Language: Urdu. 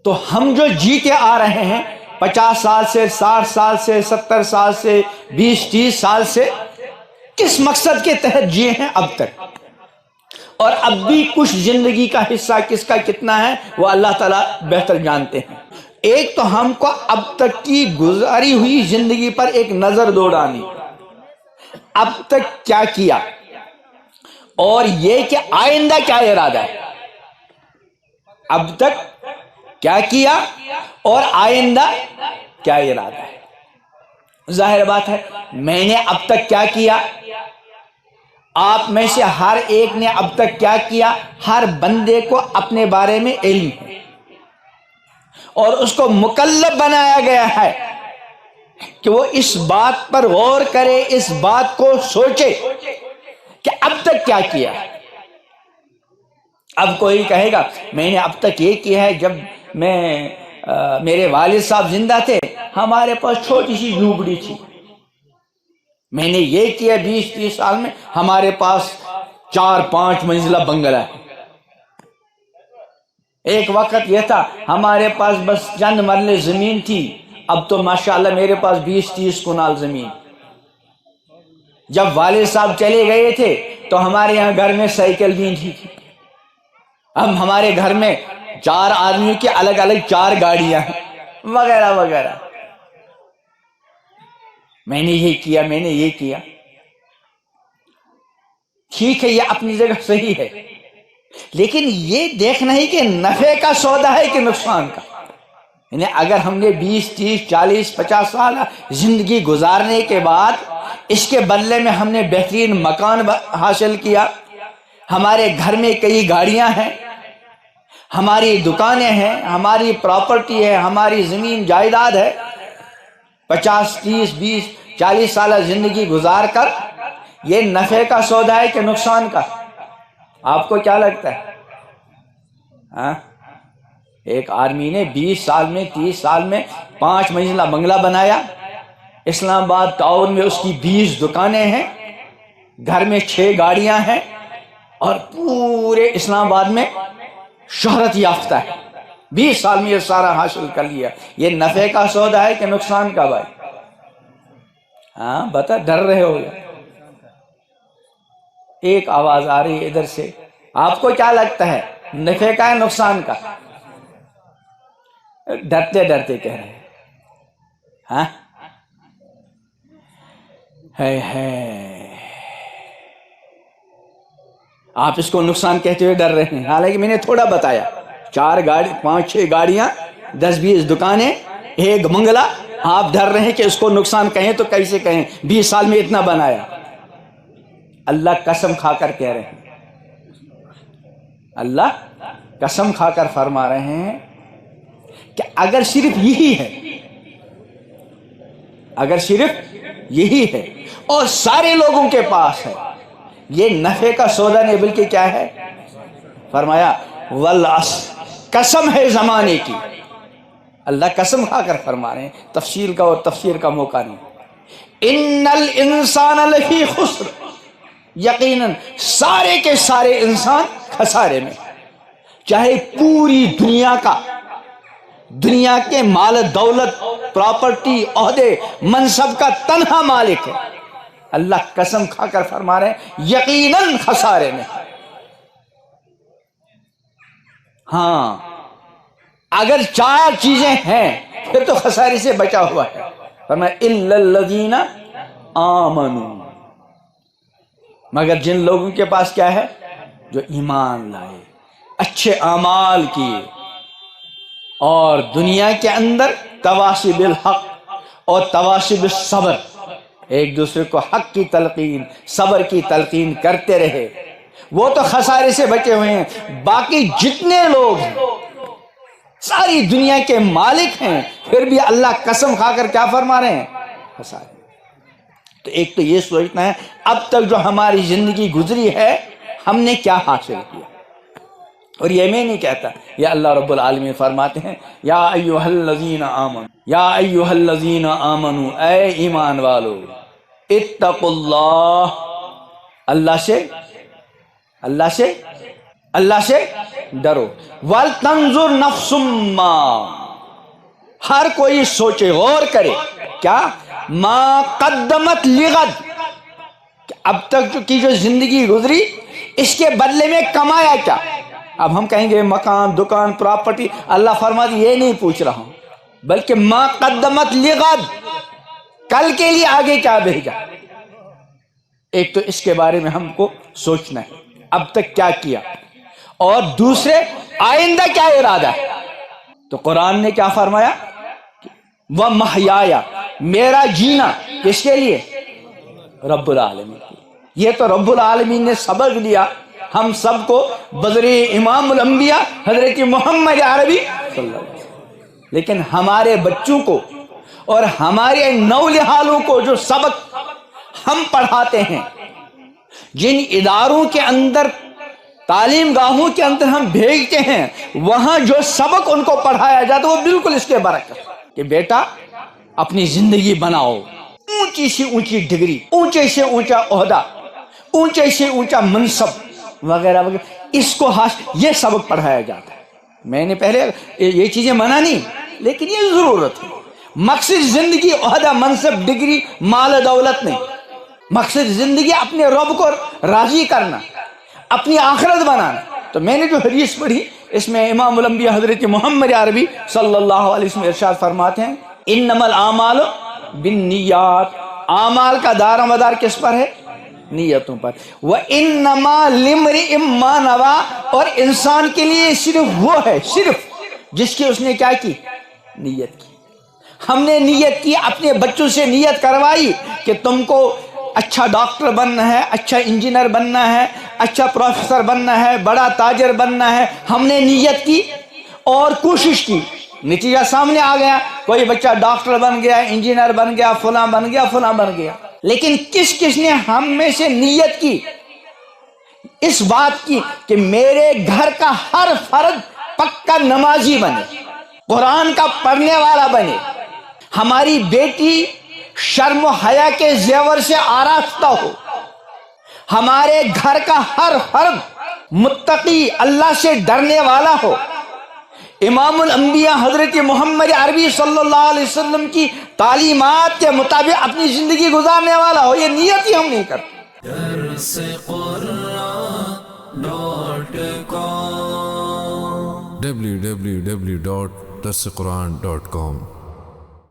تو ہم جو جیتے آ رہے ہیں 50 سال سے، 60 سال سے، 70 سال سے، 20-30 سال سے، کس مقصد کے تحت جیے ہیں اب تک؟ اور اب بھی کچھ زندگی کا حصہ کس کا کتنا ہے وہ اللہ تعالیٰ بہتر جانتے ہیں۔ ایک تو ہم کو اب تک کی گزاری ہوئی زندگی پر ایک نظر دوڑانی، اب تک کیا کیا، اور یہ کہ آئندہ کیا ارادہ ہے۔ اب تک کیا کیا اور آئندہ کیا ارادہ ہے۔ ظاہر بات ہے میں نے اب تک کیا کیا، آپ میں سے ہر ایک نے اب تک کیا کیا، ہر بندے کو اپنے بارے میں علم ہے، اور اس کو مکلف بنایا گیا ہے کہ وہ اس بات پر غور کرے، اس بات کو سوچے کہ اب تک کیا کیا۔ اب کوئی کہے گا میں نے اب تک یہ کیا ہے، جب میرے والد صاحب زندہ تھے ہمارے پاس چھوٹی سی جھوپڑی تھی، میں نے یہ کیا 20-30 سال میں ہمارے پاس 4-5 منزلہ بنگلہ ہے۔ ایک وقت یہ تھا ہمارے پاس بس چند مرلے زمین تھی، اب تو ماشاءاللہ میرے پاس 20-30 کنال زمین۔ جب والد صاحب چلے گئے تھے تو ہمارے یہاں گھر میں سائیکل بھی نہیں تھی، اب ہمارے گھر میں 4 آدمیوں کی الگ الگ 4 گاڑیاں ہیں وغیرہ وغیرہ۔ میں نے یہ کیا، میں نے یہ کیا، ٹھیک ہے یہ اپنی جگہ صحیح ہے، لیکن یہ دیکھنا ہی کہ نفع کا سودا ہے کہ نقصان کا۔ یعنی اگر ہم نے 20-30-40-50 سال زندگی گزارنے کے بعد اس کے بدلے میں ہم نے بہترین مکان حاصل کیا، ہمارے گھر میں کئی گاڑیاں ہیں، ہماری دکانیں ہیں، ہماری پراپرٹی ہے، ہماری زمین جائیداد ہے، 50-30-20-40 سالہ زندگی گزار کر یہ نفع کا سودا ہے کہ نقصان کا؟ آپ کو کیا لگتا ہے؟ ہاں؟ ایک آدمی نے 20 سال میں 30 سال میں 5 منزلہ بنگلہ بنایا، اسلام آباد ٹاؤن میں اس کی 20 دکانیں ہیں، گھر میں 6 گاڑیاں ہیں، اور پورے اسلام آباد میں شہرت یافتہ ہے۔ 20 سال میں یہ سارا حاصل کر لیا، یہ نفع کا سودا ہے کہ نقصان کا بھائی؟ ہاں بتا، ڈر رہے ہو گیا۔ ایک آواز آ رہی ہے ادھر سے، آپ کو کیا لگتا ہے نفع کا ہے نقصان کا؟ ڈرتے ڈرتے کہہ رہے ہیں ہاں ہے، آپ اس کو نقصان کہتے ہوئے ڈر رہے ہیں، حالانکہ میں نے تھوڑا بتایا 4 گاڑی 5-6 گاڑیاں 10-20 دکانیں 1 بنگلہ، آپ ڈر رہے ہیں کہ اس کو نقصان کہیں تو کیسے کہیں، 20 سال میں اتنا بنایا۔ اللہ قسم کھا کر کہہ رہے ہیں، اللہ قسم کھا کر فرما رہے ہیں کہ اگر صرف یہی ہے، اگر صرف یہی ہے اور سارے لوگوں کے پاس ہے، یہ نفع کا سودا نہیں بلکہ کیا ہے؟ فرمایا والعصر، قسم ہے زمانے کی۔ اللہ قسم کھا کر فرما رہے ہیں، تفصیل کا اور تفسیر کا موقع نہیں۔ ان الانسان لفی خسر، یقیناً سارے کے سارے انسان خسارے میں، چاہے پوری دنیا کے مال دولت پراپرٹی عہدے منصب کا تنہا مالک ہے، اللہ قسم کھا کر فرما رہے ہیں یقیناً خسارے میں۔ ہاں اگر 4 چیزیں ہیں پھر تو خسارے سے بچا ہوا ہے۔ فرمایا الا الذین آمنوا، مگر جن لوگوں کے پاس کیا ہے؟ جو ایمان لائے، اچھے اعمال کیے، اور دنیا کے اندر تواصی بالحق اور تواصی بالصبر، ایک دوسرے کو حق کی تلقین صبر کی تلقین کرتے رہے، وہ تو خسارے سے بچے ہوئے ہیں۔ باقی جتنے لوگ ہیں ساری دنیا کے مالک ہیں، پھر بھی اللہ قسم کھا کر کیا فرما رہے ہیں؟ خسارے۔ تو ایک تو یہ سوچنا ہے اب تک جو ہماری زندگی گزری ہے ہم نے کیا حاصل کیا، اور یہ میں نہیں کہتا، یہ اللہ رب العالمین فرماتے ہیں یا ایھا الذین آمنوا، یا ایھا الذین آمنوا، اے ایمان والو، اتقوا اللہ، اللہ سے ڈرو. ول تنظر نفس ما، ہر کوئی سوچے غور کرے کیا، ما قدمت لغد، اب تک کی جو زندگی گزری اس کے بدلے میں کمایا کیا. اب ہم کہیں گے مکان، دکان، پراپرٹی، اللہ فرماتے یہ نہیں پوچھ رہا ہوں، بلکہ ما قدمت لغد، کل کے لیے آگے کیا بھیجا. ایک تو اس کے بارے میں ہم کو سوچنا ہے اب تک کیا کیا، اور دوسرے آئندہ کیا ارادہ ہے. تو قرآن نے کیا فرمایا، وہ محیایا، میرا جینا کس کے لیے، رب العالمین. یہ تو رب العالمین نے سبق دیا ہم سب کو بذریعہ امام الانبیاء حضرت محمد عربی صلی اللہ علیہ وسلم. لیکن ہمارے بچوں کو اور ہمارے نولہالوں کو جو سبق ہم پڑھاتے ہیں، جن اداروں کے اندر، تعلیم گاہوں کے اندر ہم بھیجتے ہیں، وہاں جو سبق ان کو پڑھایا جاتا ہے وہ بالکل اس کے برعکس کہ بیٹا اپنی زندگی بناؤ، اونچی سے اونچی ڈگری، اونچے سے اونچا عہدہ، اونچے سے اونچا منصب وغیرہ وغیرہ، اس کو یہ سبق پڑھایا جاتا ہے. میں نے پہلے یہ چیزیں منع نہیں، لیکن یہ ضرورت ہے. مقصد زندگی عہدہ، منصب، ڈگری، مال دولت نہیں. مقصد زندگی اپنے رب کو راضی کرنا، اپنی آخرت بنانا. تو میں نے جو حدیث پڑھی اس میں امام الانبیاء حضرت محمد عربی صلی اللہ علیہ وسلم ارشاد فرماتے ہیں، انما الاعمال بالنیات، اعمال کا دار و مدار کس پر ہے، نیتوں پر. وانما لامرئ ما نوی، اور انسان کے لیے صرف وہ ہے، صرف جس کی اس نے کیا کی، نیت کی. ہم نے نیت کی، اپنے بچوں سے نیت کروائی کہ تم کو اچھا ڈاکٹر بننا ہے، اچھا انجینئر بننا ہے، اچھا پروفیسر بننا ہے، بڑا تاجر بننا ہے. ہم نے نیت کی اور کوشش کی، نتیجہ سامنے آ گیا، کوئی بچہ ڈاکٹر بن گیا، انجینئر بن گیا، فلاں بن گیا، فلاں بن گیا. لیکن کس نے ہم میں سے نیت کی اس بات کی کہ میرے گھر کا ہر فرد پکا نمازی بنے، قرآن کا پڑھنے والا بنے، ہماری بیٹی شرم و حیا کے زیور سے آراستہ ہو، ہمارے گھر کا ہر فرد متقی، اللہ سے ڈرنے والا ہو، امام الانبیاء حضرت محمد عربی صلی اللہ علیہ وسلم کی تعلیمات کے مطابق اپنی زندگی گزارنے والا ہو. یہ نیت ہی ہم نہیں کرتے. www.darsequran.com